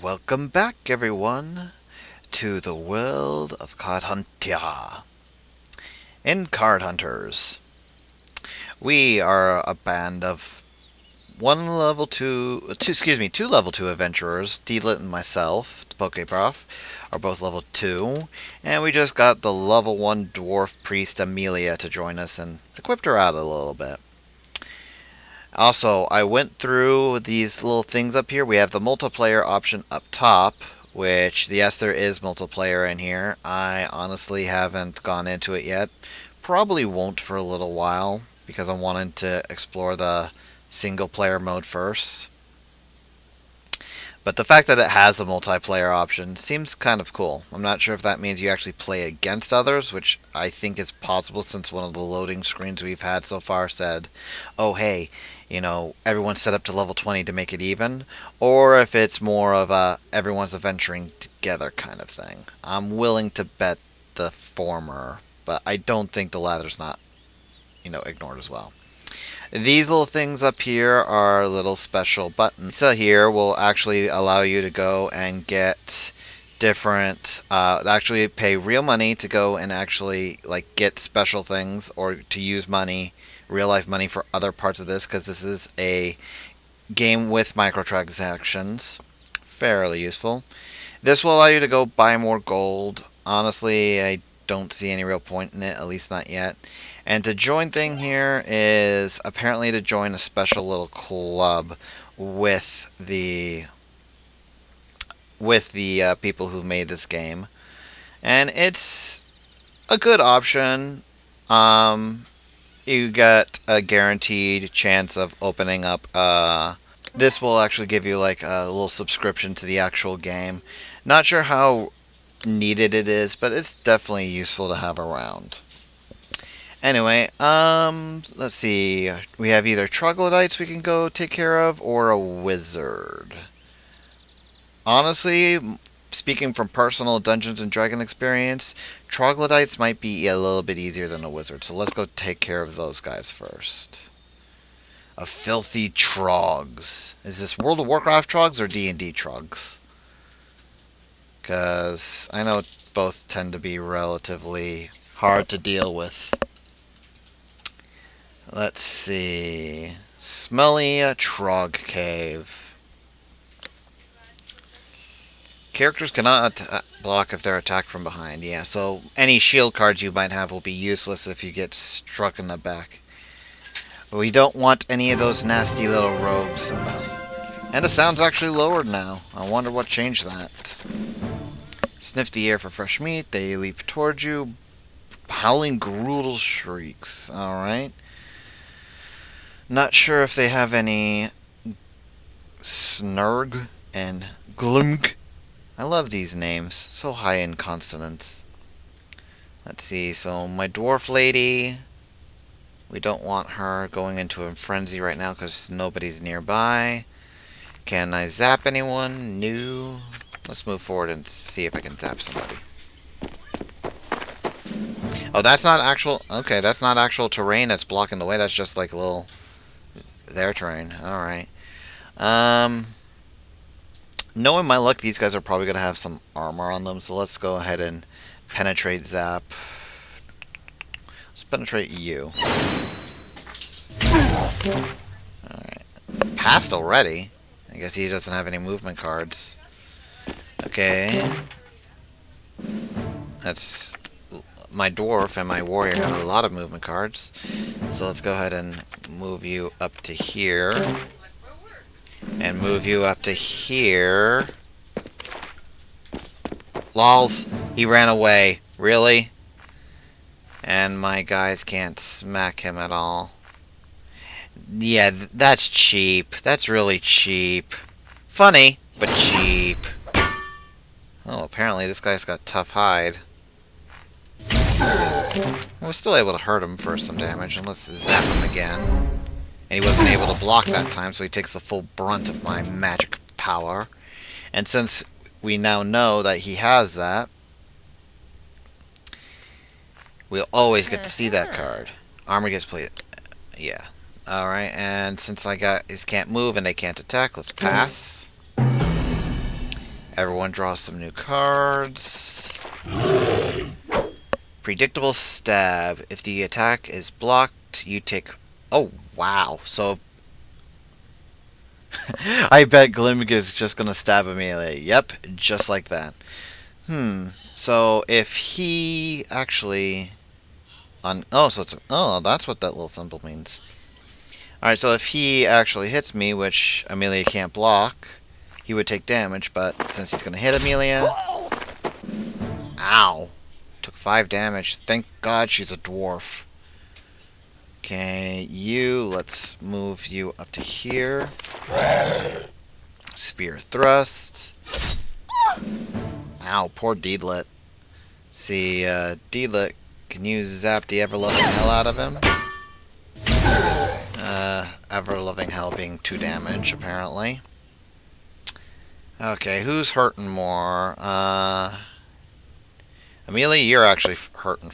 Welcome back, everyone, to the world of Cardhuntia. In Card Hunters, we are a band of two level 2 adventurers. Deedlit and myself, the Pokeprof, are both level 2, and we just got the level 1 dwarf priest Amelia to join us and equipped her out a little bit. Also, I went through these little things up here. We have the multiplayer option up top, which, yes, there is multiplayer in here. I honestly haven't gone into it yet. Probably won't for a little while, because I'm wanting to explore the single player mode first. But the fact that it has a multiplayer option seems kind of cool. I'm not sure if that means you actually play against others, which I think is possible since one of the loading screens we've had so far said, oh hey, everyone's set up to level 20 to make it even, or if it's more of a everyone's adventuring together kind of thing. I'm willing to bet the former, but I don't think the latter's not, ignored as well. These little things up here are little special buttons. So here will actually allow you to go and get different, actually pay real money to go and actually get special things, or to use money, real life money, for other parts of this, because this is a game with microtransactions. Fairly useful. This will allow you to go buy more gold. Honestly, I don't see any real point in it, at least not yet. And to join thing here is apparently to join a special little club with the people who made this game, and it's a good option. You get a guaranteed chance of opening up. This will actually give you like a little subscription to the actual game. Not sure how needed it is, but it's definitely useful to have around. Anyway, let's see. We have either troglodytes we can go take care of, or a wizard. Honestly, speaking from personal Dungeons and Dragons experience, troglodytes might be a little bit easier than a wizard, so let's go take care of those guys first. A filthy Trogs. Is this World of Warcraft Trogs or D&D Trogs? Because I know both tend to be relatively hard to deal with. Let's see. Smelly Trog Cave. Characters cannot block if they're attacked from behind. Yeah, so any shield cards you might have will be useless if you get struck in the back. But we don't want any of those nasty little rogues about. And the sound's actually lowered now. I wonder what changed that. Sniff the air for fresh meat. They leap towards you. Howling gruel shrieks. Alright. Not sure if they have any Snurg and Glunk. I love these names. So high in consonants. Let's see. So my dwarf lady. We don't want her going into a frenzy right now because nobody's nearby. Can I zap anyone? No. Let's move forward and see if I can zap somebody. Oh, that's not actual... Okay, that's not actual terrain that's blocking the way. That's just like a little... their terrain. Alright. Knowing my luck, these guys are probably going to have some armor on them, so let's go ahead and penetrate zap. Let's penetrate you. Alright. Passed already? I guess he doesn't have any movement cards. Okay. That's... my dwarf and my warrior have a lot of movement cards. So let's go ahead and move you up to here. And move you up to here. Lols, he ran away. Really? And my guys can't smack him at all. Yeah, that's cheap. That's really cheap. Funny, but cheap. Oh, apparently this guy's got tough hide. I was still able to hurt him for some damage, and let's zap him again. And he wasn't able to block that time, so he takes the full brunt of my magic power. And since we now know that he has that, we'll always get to see that card. Armor gets played. Yeah. Alright, and since I got his can't move and they can't attack, let's pass. Everyone draws some new cards. Predictable stab. If the attack is blocked, you take... Oh, wow. So... I bet Glimmick is just going to stab immediately. Yep, just like that. So if he actually... Oh, so it's... Oh, that's what that little symbol means. Alright, so if he actually hits me, which Amelia can't block, he would take damage, but since he's going to hit Amelia... Ow! Took 5 damage. Thank God she's a dwarf. Okay, let's move you up to here. Spear thrust. Ow, poor Deedlit. See, Deedlit, can you zap the ever-loving hell out of him? Ever-loving hell being 2 damage, apparently. Okay, who's hurting more? Amelia, you're actually hurting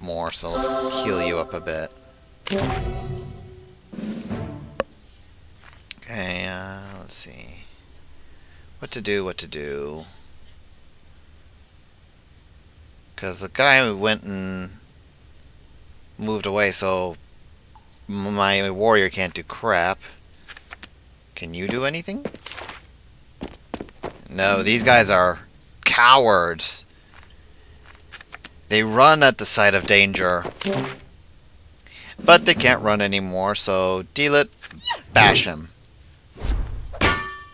more, so let's heal you up a bit. Okay, let's see. What to do. Because the guy went and moved away, so my warrior can't do crap. Can you do anything? No, these guys are cowards. They run at the sight of danger. But they can't run anymore, so Deedlit, bash him.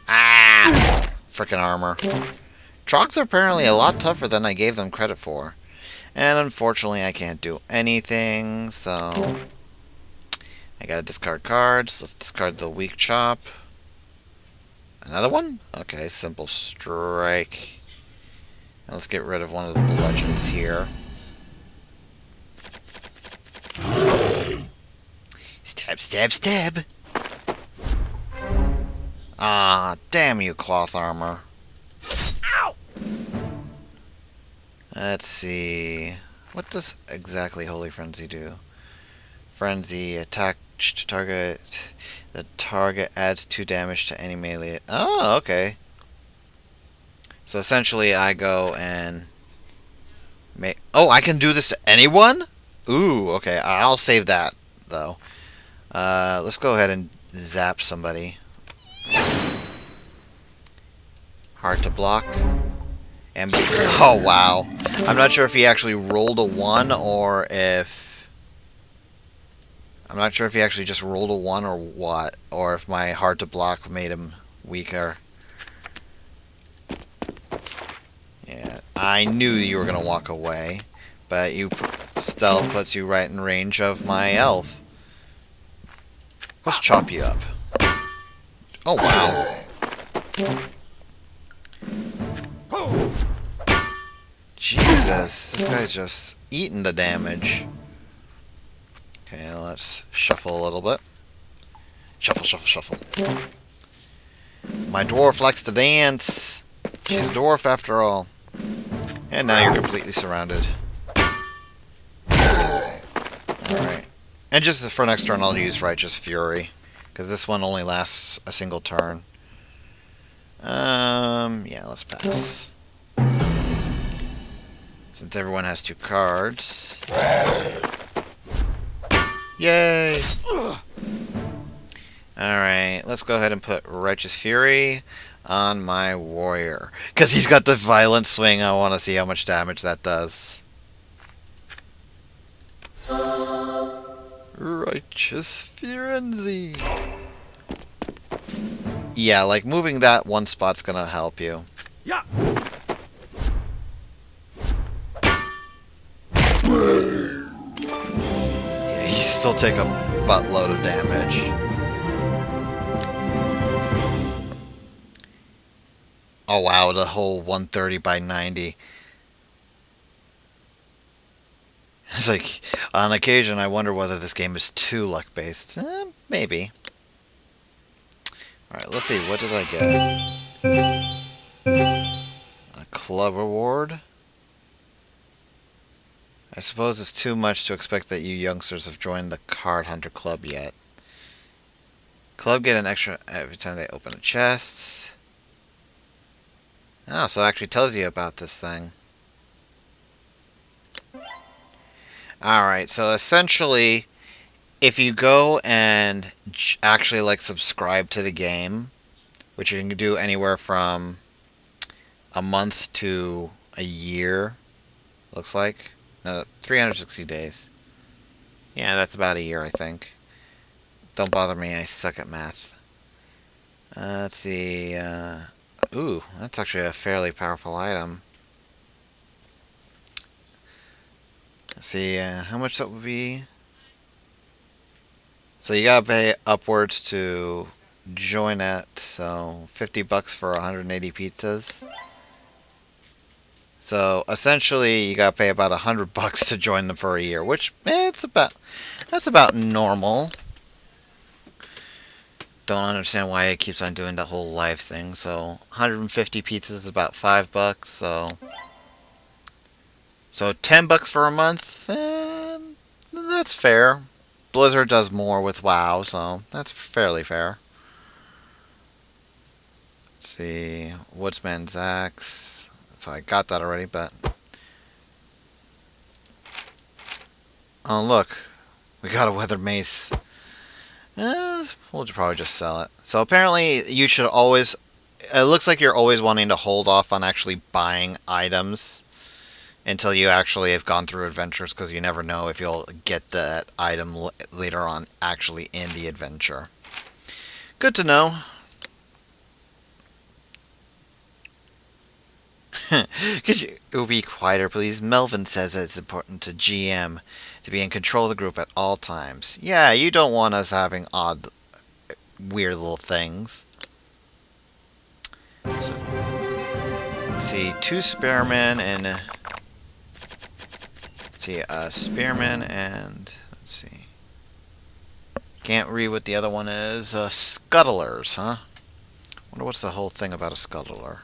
Ah! Frickin' armor. Trogs are apparently a lot tougher than I gave them credit for. And unfortunately I can't do anything, so... I gotta discard cards. Let's discard the weak chop. Another one? Okay, simple strike. Now let's get rid of one of the bludgeons here. Stab, stab, stab! Ah, damn you, cloth armor. Ow! Let's see... What does exactly Holy Frenzy do? Frenzy, attack to target. The target adds 2 damage to any melee. Oh, okay. So essentially I go and... Oh, I can do this to anyone? Ooh, okay. I'll save that, though. Let's go ahead and zap somebody. Hard to block. And oh, wow. I'm not sure if he actually rolled a 1 or if... I'm not sure if he actually just rolled a 1 or what. Or if my hard to block made him weaker. Yeah, I knew you were going to walk away. But you stealth puts you right in range of my elf. Let's chop you up. Oh, wow. Jesus, this guy's just eating the damage. Okay, let's shuffle a little bit. Shuffle, shuffle, shuffle. My dwarf likes to dance. She's a dwarf after all. And now you're completely surrounded. Alright. And just for next turn I'll use Righteous Fury. Because this one only lasts a single turn. Yeah, let's pass. Since everyone has 2 cards. Yay! Alright, let's go ahead and put Righteous Fury on my warrior. Because he's got the violent swing, I want to see how much damage that does. Righteous Frenzy. Yeah, like moving that one spot's gonna help you. Yeah. Yeah, you still take a buttload of damage. Oh wow, the whole 130 by 90. It's like, on occasion I wonder whether this game is too luck-based. Maybe. Alright, let's see, what did I get? A club reward? I suppose it's too much to expect that you youngsters have joined the Cardhunter Club yet. Club get an extra every time they open a chest. Oh, so it actually tells you about this thing. Alright, so essentially, if you go and actually like subscribe to the game, which you can do anywhere from a month to a year, looks like. No, 360 days. Yeah, that's about a year, I think. Don't bother me, I suck at math. Let's see. Ooh, that's actually a fairly powerful item. Let's see how much that would be. So you gotta pay upwards to join it. So $50 for 180 pizzas. So essentially, you gotta pay about $100 to join them for a year, which that's about normal. Don't understand why it keeps on doing that whole live thing. So 150 pizzas is about $5. So $10 for a month. That's fair. Blizzard does more with WoW, so that's fairly fair. Let's see, Woodsman's Axe. So I got that already, but oh look, we got a weather mace. We'll probably just sell it. So apparently you should always... It looks like you're always wanting to hold off on actually buying items until you actually have gone through adventures, because you never know if you'll get that item later on actually in the adventure. Good to know. Could you be quieter, please? Melvin says that it's important to GM to be in control of the group at all times. Yeah, you don't want us having odd, weird little things. So, let's see, 2 spearmen and... let's see, spearmen and... Let's see. Can't read what the other one is. Scuttlers, huh? Wonder what's the whole thing about a scuttler.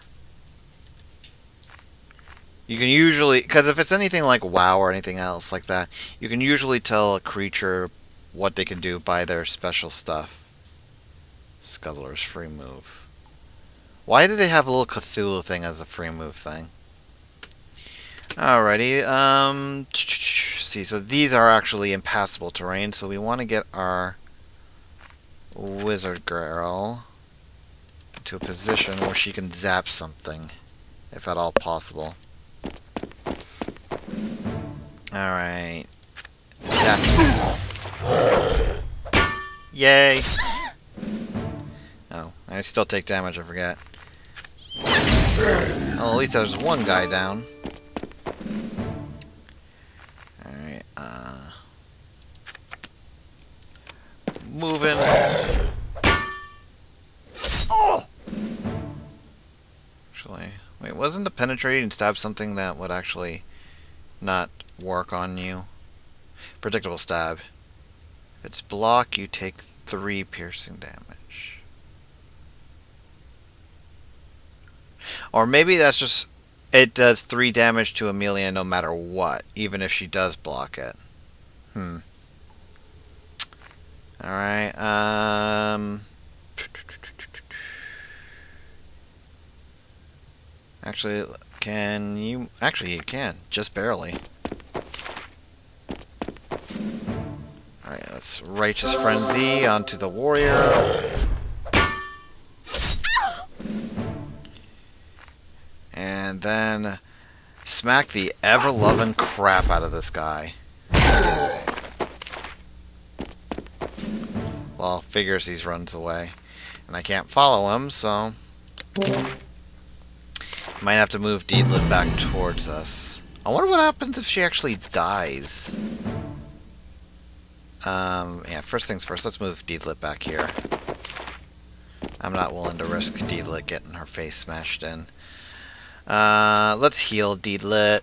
You can usually, because if it's anything like WoW or anything else like that, you can usually tell a creature what they can do by their special stuff. Scuttler's free move. Why do they have a little Cthulhu thing as a free move thing? Alrighty, see, so these are actually impassable terrain, so we want to get our wizard girl to a position where she can zap something, if at all possible. Alright. Zap. Yay! Oh, I still take damage, I forget. Well, at least there's one guy down. Alright, moving. Actually, wait, wasn't the penetrating stab something that would actually not work on you? Predictable stab. If it's block, you take 3 piercing damage. Or maybe that's just... It does 3 damage to Amelia no matter what, even if she does block it. Alright, actually, can you... Actually, you can. Just barely. Alright, let's Righteous Frenzy onto the warrior. And then smack the ever-loving crap out of this guy. Well, figures he runs away. And I can't follow him, so... Might have to move Deedlit back towards us. I wonder what happens if she actually dies. Yeah, first things first, let's move Deedlit back here. I'm not willing to risk Deedlit getting her face smashed in. Let's heal Deedlit.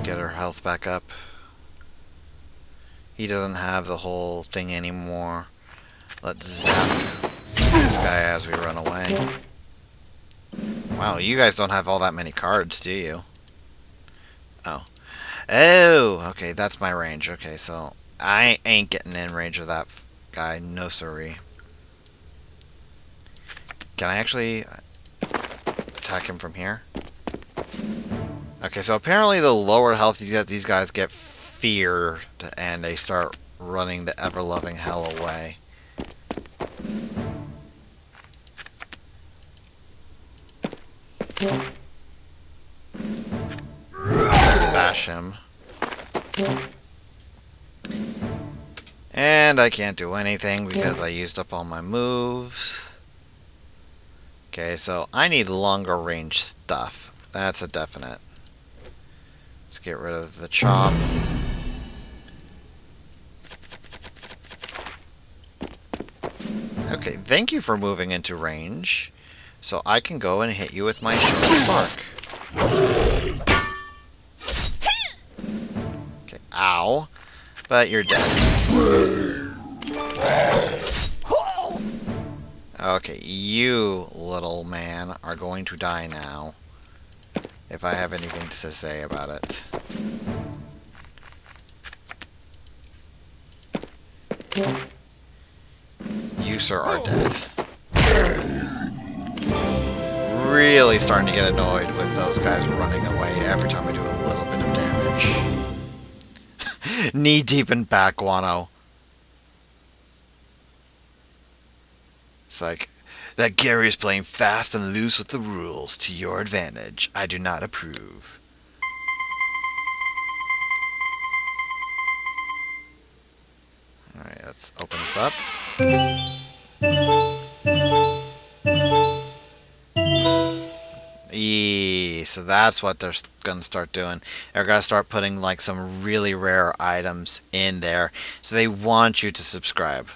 Get her health back up. He doesn't have the whole thing anymore. Let's zap this guy as we run away. Wow, you guys don't have all that many cards, do you? Oh. Oh, okay, that's my range. Okay, so I ain't getting in range of that guy. No siree. Can I actually attack him from here? Okay, so apparently the lower health you get, these guys get feared, and they start running the ever-loving hell away. Bash him. And I can't do anything because I used up all my moves. Okay, so I need longer range stuff. That's a definite. Let's get rid of the chop. Okay, thank you for moving into range. So I can go and hit you with my short spark. Okay, ow. But you're dead. Okay, you little man are going to die now. If I have anything to say about it. You, sir, are dead. Really starting to get annoyed with those guys running away every time I do a little bit of damage. Knee deep in back guano. It's like, that Gary is playing fast and loose with the rules to your advantage. I do not approve. Alright, let's open this up. So that's what they're going to start doing. They're going to start putting like some really rare items in there. So they want you to subscribe.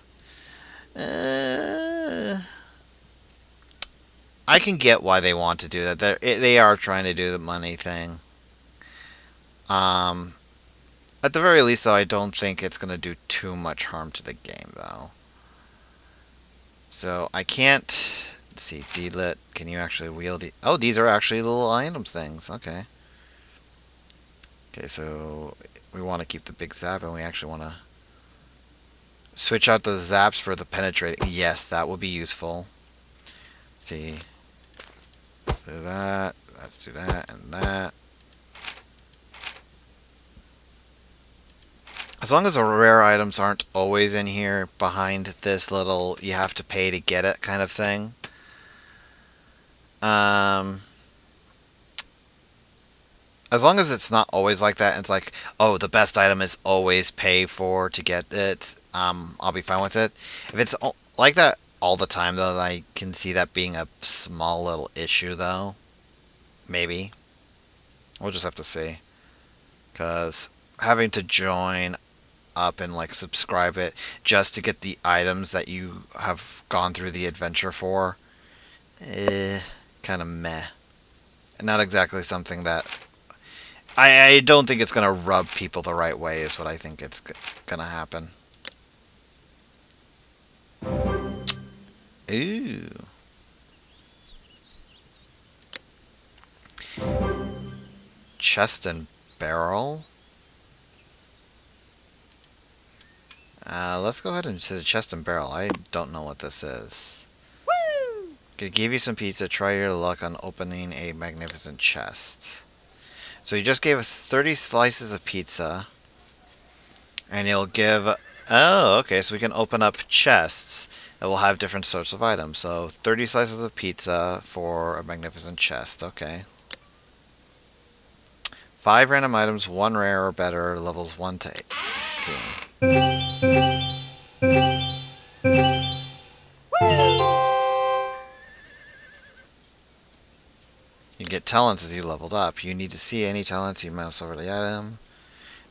I can get why they want to do that. They are trying to do the money thing. At the very least, though, I don't think it's going to do too much harm to the game, though. So I can't... Let's see, D-Lit, can you actually wield it? Oh, these are actually little items things. Okay. Okay, so we want to keep the big zap, and we actually want to switch out the zaps for the penetrating. Yes, that will be useful. Let's see. Let's do that. Let's do that and that. As long as the rare items aren't always in here behind this little you have to pay to get it kind of thing. As long as it's not always like that, and it's like, oh, the best item is always pay for to get it, I'll be fine with it. If it's like that all the time, though, I can see that being a small little issue, though. Maybe. We'll just have to see. Because having to join up and, like, subscribe it just to get the items that you have gone through the adventure for, kind of meh. Not exactly something that... I don't think it's going to rub people the right way is what I think it's going to happen. Ooh. Chest and barrel. Let's go ahead and do the chest and barrel. I don't know what this is. Woo! Could give you some pizza. Try your luck on opening a magnificent chest. So you just gave us 30 slices of pizza. And you'll give... Oh, okay, so we can open up chests that will have different sorts of items. So 30 slices of pizza for a magnificent chest. Okay. 5 random items, 1 rare or better, levels 1 to 18. You get talents as you leveled up. You need to see any talents, you mouse over the item.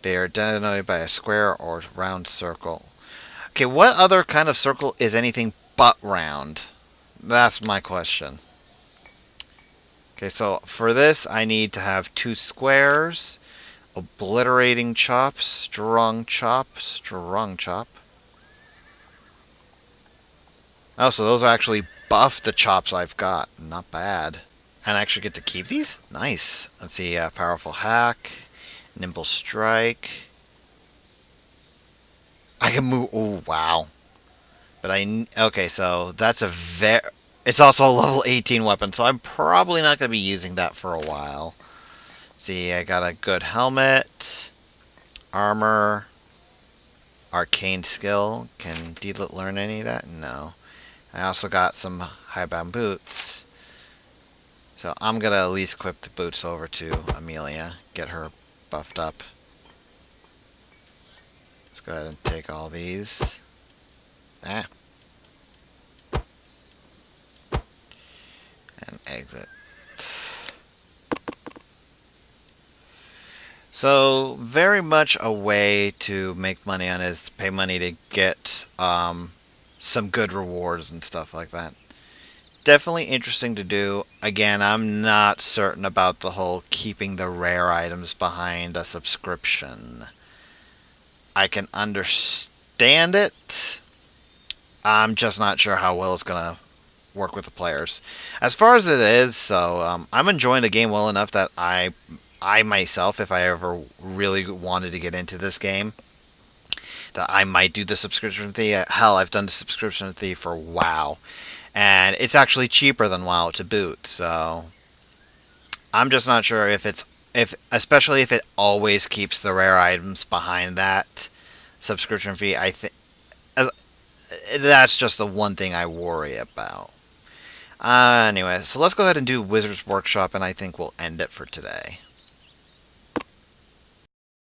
They are denoted by a square or round circle. Okay, what other kind of circle is anything but round? That's my question. Okay, so for this, I need to have 2 squares, obliterating chop, strong chop, strong chop. Oh, so those actually buff the chops I've got. Not bad. And I actually get to keep these? Nice. Let's see, powerful hack, nimble strike. I can move. Oh, wow. But okay, so that's a It's also a level 18 weapon, so I'm probably not going to be using that for a while. See, I got a good helmet, armor, arcane skill. Can Deedlit learn any of that? No. I also got some highbound boots. So I'm going to at least equip the boots over to Amelia, get her buffed up. Let's go ahead and take all these. And exit. So, very much a way to make money on is pay money to get some good rewards and stuff like that. Definitely interesting to do. Again, I'm not certain about the whole keeping the rare items behind a subscription. I can understand it. I'm just not sure how well it's going to work with the players. As far as it is, I'm enjoying the game well enough that I myself, if I ever really wanted to get into this game, that I might do the subscription fee. Hell, I've done the subscription fee for WoW, and it's actually cheaper than WoW to boot. So I'm just not sure especially if it always keeps the rare items behind that subscription fee. I think that's just the one thing I worry about. Anyway, so let's go ahead and do Wizard's Workshop, and I think we'll end it for today.